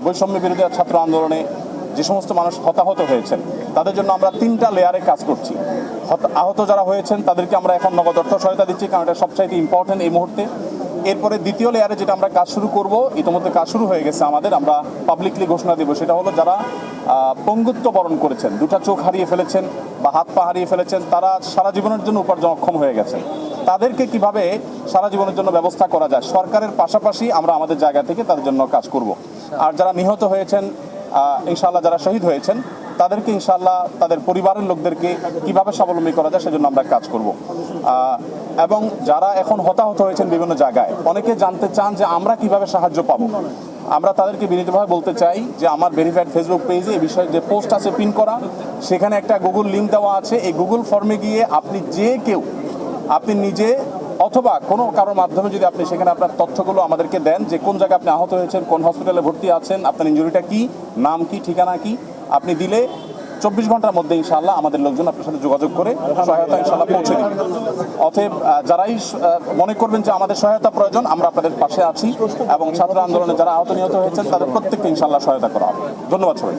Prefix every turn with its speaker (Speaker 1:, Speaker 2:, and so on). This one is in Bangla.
Speaker 1: বৈষম্য বিরোধী ছাত্র আন্দোলনে যে সমস্ত মানুষ হতাহত হয়েছেন তাদের জন্য আমরা 3টা লেয়ারে কাজ করছি। আহত যারা হয়েছেন তাদেরকে আমরা এখন নগদ অর্থ সহায়তা দিচ্ছি, কারণ এটা সবচাইতে ইম্পর্টেন্ট এই মুহূর্তে। এরপরে দ্বিতীয় লেয়ারে যেটা আমরা কাজ শুরু করব, ইতিমধ্যে কাজ শুরু হয়ে গেছে আমাদের, আমরা পাবলিকলি ঘোষণা দেব, সেটা হলো যারা পঙ্গুত্ব বরণ করেছেন, 2টা চোখ হারিয়ে ফেলেছেন বা হাত পা হারিয়ে ফেলেছেন, তারা সারা জীবনের জন্য উপার্জন অক্ষম হয়ে গেছেন, তাদেরকে কিভাবে সারা জীবনের জন্য ব্যবস্থা করা যায়, সরকারের পাশাপাশি আমরা আমাদের জায়গা থেকে তাদের জন্য কাজ করব। আর যারা নিহত হয়েছেন, ইনশাআল্লাহ যারা শহীদ হয়েছেন, তাদেরকে ইনশাআল্লাহ তাদের পরিবারের লোকদেরকে কিভাবে স্বাবলম্বী করা যায় সেজন্য আমরা কাজ করব। এবং যারা এখন হতাহত হয়েছেন বিভিন্ন জায়গায়, অনেকে জানতে চান যে আমরা কিভাবে সাহায্য পাবো। আমরা তাদেরকে বিনীতভাবে বলতে চাই যে আমার ভেরিফাইড ফেসবুক পেজে এই বিষয়ে যে পোস্ট আছে পিন করা, সেখানে একটা গুগল লিঙ্ক দেওয়া আছে। এই গুগল ফর্মে গিয়ে আপনি যে কেউ, আপনি নিজে অথবা কোনো কারোর মাধ্যমে যদি আপনি সেখানে আপনার তথ্যগুলো আমাদেরকে দেন, যে কোন জায়গায় আপনি আহত হয়েছেন, কোন হসপিটালে ভর্তি আছেন, আপনার ইনজুরিটা কি, নাম কি, ঠিকানা কি, আপনি দিলে 24 ঘন্টার মধ্যে ইনশাআল্লাহ আমাদের লোকজন আপনার সাথে যোগাযোগ করে সহায়তা ইনশাআল্লাহ পৌঁছে দেবে। অতএব যারাই মনে করবেন যে আমাদের সহায়তা প্রয়োজন, আমরা আপনাদের পাশে আছি এবং ছাত্র আন্দোলনে যারা আহত নিহত হয়েছেন তাদের প্রত্যেককে ইনশাআল্লাহ সহায়তা করা হবে। ধন্যবাদ সবাই।